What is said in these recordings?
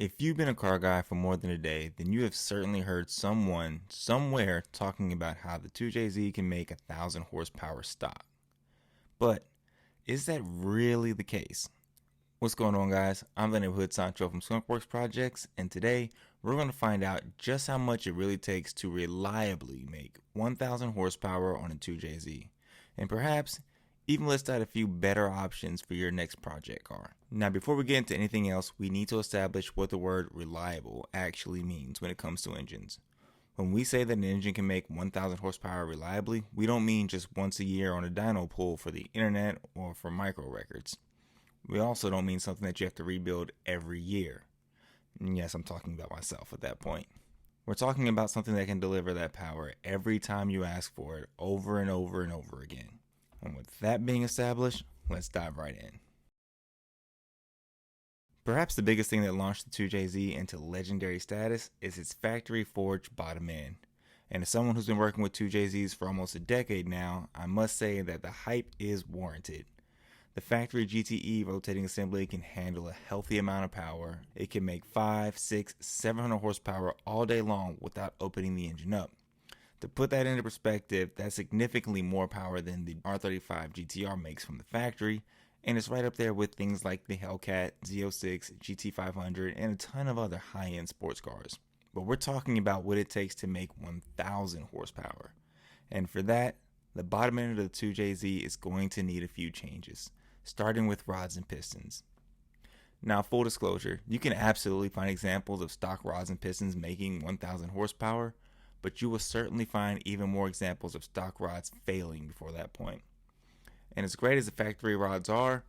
If you've been a car guy for more than a day, then you have certainly heard someone somewhere talking about how the 2JZ can make 1,000 horsepower stock. But is that really the case? What's going on, guys? I'm the neighborhood Sancho from Skunkwerks Projects, and today we're going to find out just how much it really takes to reliably make 1,000 horsepower on a 2JZ, and perhaps even list out a few better options for your next project car. Now, before we get into anything else, we need to establish what the word reliable actually means when it comes to engines. When we say that an engine can make 1,000 horsepower reliably, we don't mean just once a year on a dyno pull for the internet or for micro records. We also don't mean something that you have to rebuild every year. And yes, I'm talking about myself at that point. We're talking about something that can deliver that power every time you ask for it, over and over and over again. And with that being established, let's dive right in. Perhaps the biggest thing that launched the 2JZ into legendary status is its factory forged bottom end. And as someone who's been working with 2JZs for almost a decade now, I must say that the hype is warranted. The factory GTE rotating assembly can handle a healthy amount of power. It can make 5, 6, 700 horsepower all day long without opening the engine up. To put that into perspective, that's significantly more power than the R35 GTR makes from the factory, and it's right up there with things like the Hellcat, Z06, GT500, and a ton of other high-end sports cars. But we're talking about what it takes to make 1,000 horsepower. And for that, the bottom end of the 2JZ is going to need a few changes, starting with rods and pistons. Now, full disclosure, you can absolutely find examples of stock rods and pistons making 1,000 horsepower, but you will certainly find even more examples of stock rods failing before that point. And as great as the factory rods are,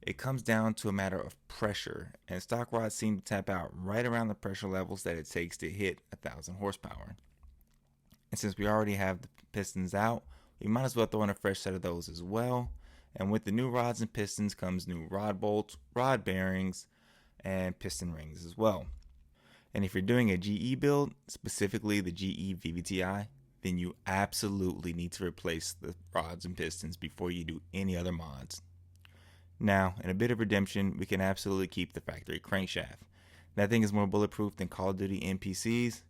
it comes down to a matter of pressure, and stock rods seem to tap out right around the pressure levels that it takes to hit 1,000 horsepower. And since we already have the pistons out, we might as well throw in a fresh set of those as well. And with the new rods and pistons comes new rod bolts, rod bearings, and piston rings as well. And if you're doing a GE build, specifically the GE VVTi, then you absolutely need to replace the rods and pistons before you do any other mods. Now, in a bit of redemption, we can absolutely keep the factory crankshaft. That thing is more bulletproof than Call of Duty NPCs.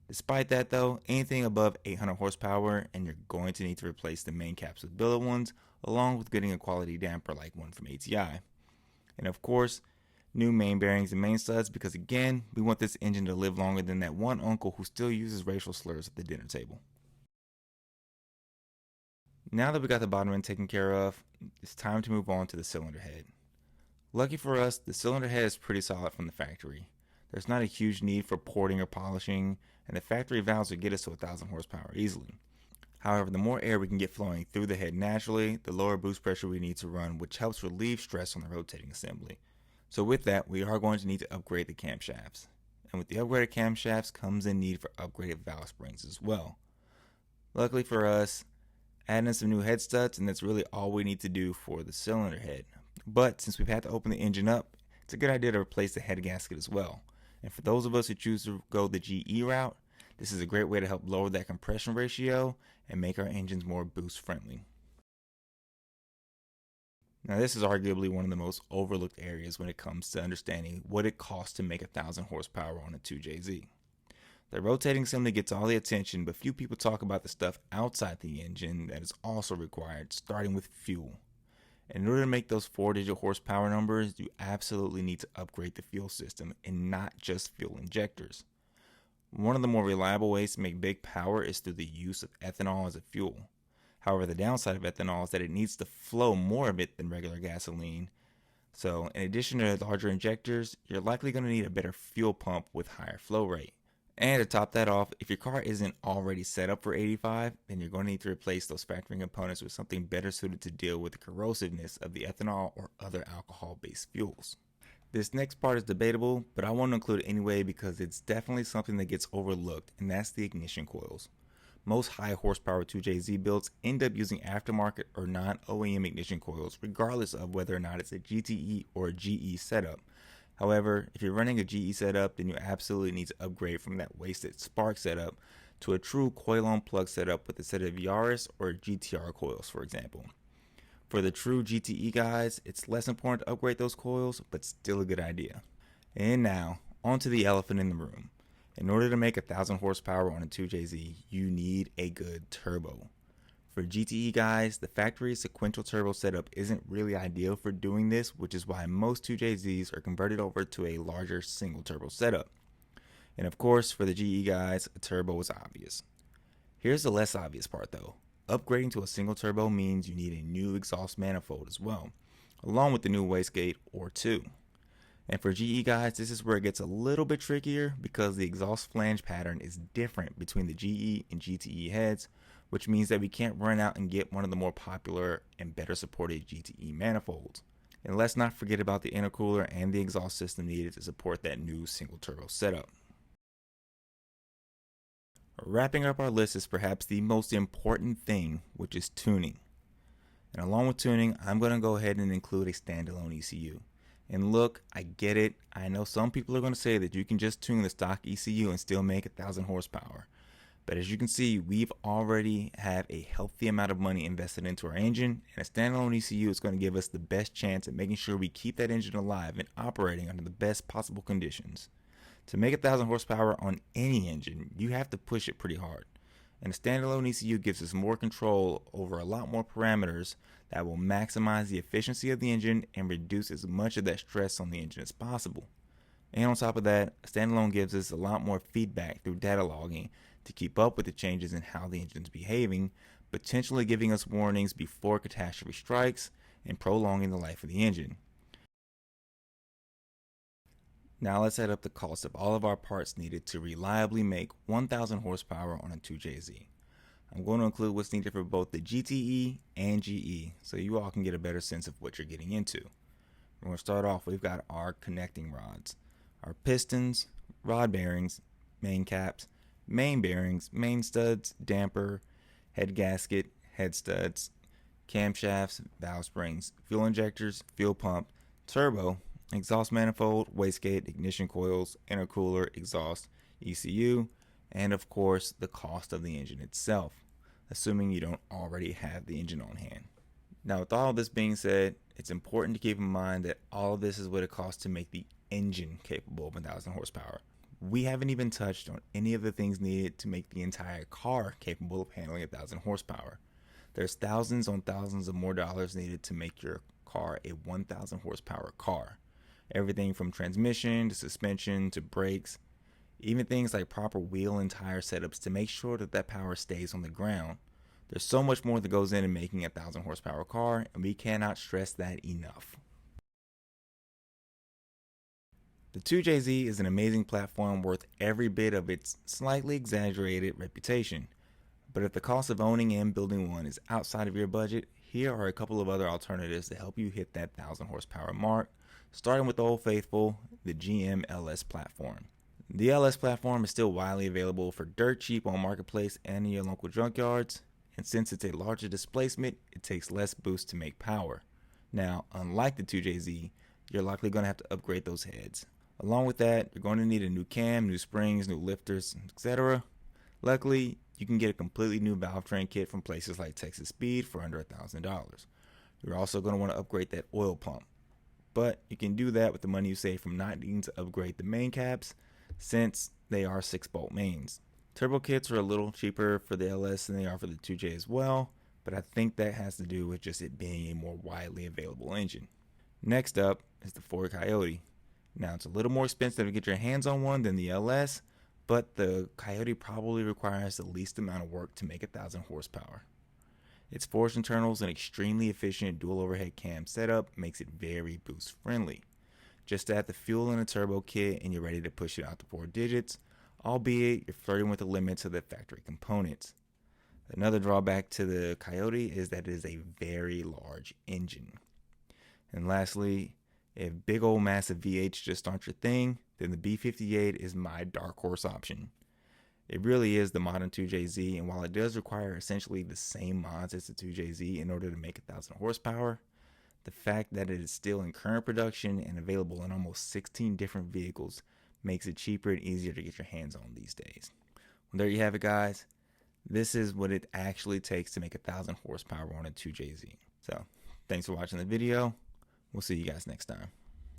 Despite that though, anything above 800 horsepower and you're going to need to replace the main caps with billet ones, along with getting a quality damper like one from ATI. And of course, new main bearings and main studs, because again, we want this engine to live longer than that one uncle who still uses racial slurs at the dinner table. Now that we got the bottom end taken care of, it's time to move on to the cylinder head. Lucky for us, the cylinder head is pretty solid from the factory. There's not a huge need for porting or polishing, and the factory valves will get us to 1,000 horsepower easily. However, the more air we can get flowing through the head naturally, the lower boost pressure we need to run, which helps relieve stress on the rotating assembly. So with that, we are going to need to upgrade the camshafts. And with the upgraded camshafts comes a need for upgraded valve springs as well. Luckily for us, adding in some new head studs, and that's really all we need to do for the cylinder head. But since we've had to open the engine up, it's a good idea to replace the head gasket as well. And for those of us who choose to go the GE route, this is a great way to help lower that compression ratio and make our engines more boost friendly. Now, this is arguably one of the most overlooked areas when it comes to understanding what it costs to make 1,000 horsepower on a 2JZ. The rotating assembly gets all the attention, but few people talk about the stuff outside the engine that is also required, starting with fuel. In order to make those 4-digit horsepower numbers, you absolutely need to upgrade the fuel system and not just fuel injectors. One of the more reliable ways to make big power is through the use of ethanol as a fuel. However, the downside of ethanol is that it needs to flow more of it than regular gasoline. So, in addition to larger injectors, you're likely going to need a better fuel pump with higher flow rate. And to top that off, if your car isn't already set up for 85, then you're going to need to replace those factory components with something better suited to deal with the corrosiveness of the ethanol or other alcohol-based fuels. This next part is debatable, but I want to include it anyway because it's definitely something that gets overlooked, and that's the ignition coils. Most high horsepower 2JZ builds end up using aftermarket or non-OEM ignition coils, regardless of whether or not it's a GTE or a GE setup. However, if you're running a GE setup, then you absolutely need to upgrade from that wasted Spark setup to a true coil-on plug setup with a set of Yaris or GTR coils, for example. For the true GTE guys, it's less important to upgrade those coils, but still a good idea. And now, On to the elephant in the room. In order to make 1,000 horsepower on a 2JZ, you need a good turbo. For GTE guys, the factory sequential turbo setup isn't really ideal for doing this, which is why most 2JZs are converted over to a larger single turbo setup. And of course, for the GE guys, a turbo is obvious. Here's the less obvious part though. Upgrading to a single turbo means you need a new exhaust manifold as well, along with the new wastegate or two. And for GE guys, this is where it gets a little bit trickier because the exhaust flange pattern is different between the GE and GTE heads, which means that we can't run out and get one of the more popular and better supported GTE manifolds. And let's not forget about the intercooler and the exhaust system needed to support that new single turbo setup. Wrapping up our list is perhaps the most important thing, which is tuning. And along with tuning, I'm going to go ahead and include a standalone ECU. And look, I get it. I know some people are going to say that you can just tune the stock ECU and still make 1,000 horsepower. But as you can see, we've already have a healthy amount of money invested into our engine, and a standalone ECU is going to give us the best chance at making sure we keep that engine alive and operating under the best possible conditions. To make 1,000 horsepower on any engine, you have to push it pretty hard. And a standalone ECU gives us more control over a lot more parameters that will maximize the efficiency of the engine and reduce as much of that stress on the engine as possible. And on top of that, a standalone gives us a lot more feedback through data logging to keep up with the changes in how the engine is behaving, potentially giving us warnings before catastrophe strikes and prolonging the life of the engine. Now let's add up the cost of all of our parts needed to reliably make 1,000 horsepower on a 2JZ. I'm going to include what's needed for both the GTE and GE so you all can get a better sense of what you're getting into. We're going to start off, we've got our connecting rods, our pistons, rod bearings, main caps, main bearings, main studs, damper, head gasket, head studs, camshafts, valve springs, fuel injectors, fuel pump, turbo, exhaust manifold, wastegate, ignition coils, intercooler, exhaust, ECU, and of course the cost of the engine itself, assuming you don't already have the engine on hand. Now with all this being said, it's important to keep in mind that all of this is what it costs to make the engine capable of 1,000 horsepower. We haven't even touched on any of the things needed to make the entire car capable of handling 1,000 horsepower. There's thousands on thousands of more dollars needed to make your car a 1,000 horsepower car. Everything from transmission to suspension to brakes, even things like proper wheel and tire setups to make sure that that power stays on the ground. There's so much more that goes into making a 1,000 horsepower car, and we cannot stress that enough. The 2JZ is an amazing platform worth every bit of its slightly exaggerated reputation. But if the cost of owning and building one is outside of your budget, here are a couple of other alternatives to help you hit that 1,000 horsepower mark, starting with the old faithful, the GM LS platform. The LS platform is still widely available for dirt cheap on Marketplace and in your local junkyards, and since it's a larger displacement, it takes less boost to make power. Now, unlike the 2JZ, you're likely going to have to upgrade those heads. Along with that, you're going to need a new cam, new springs, new lifters, etc. Luckily, you can get a completely new valve train kit from places like Texas Speed for under $1,000. You're also going to want to upgrade that oil pump. But you can do that with the money you save from not needing to upgrade the main caps, since they are 6-bolt mains. Turbo kits are a little cheaper for the LS than they are for the 2J as well, but I think that has to do with just it being a more widely available engine. Next up is the Ford Coyote. Now it's a little more expensive to get your hands on one than the LS, but the Coyote probably requires the least amount of work to make 1,000 horsepower. Its forged internals and extremely efficient dual overhead cam setup makes it very boost friendly. Just add the fuel and a turbo kit and you're ready to push it out to 4 digits, albeit you're flirting with the limits of the factory components. Another drawback to the Coyote is that it is a very large engine. And lastly, if big old massive V8s just aren't your thing, then the B58 is my dark horse option. It really is the modern 2JZ, and while it does require essentially the same mods as the 2JZ in order to make 1,000 horsepower, the fact that it is still in current production and available in almost 16 different vehicles makes it cheaper and easier to get your hands on these days. Well, there you have it, guys. This is what it actually takes to make 1,000 horsepower on a 2JZ. So, thanks for watching the video. We'll see you guys next time.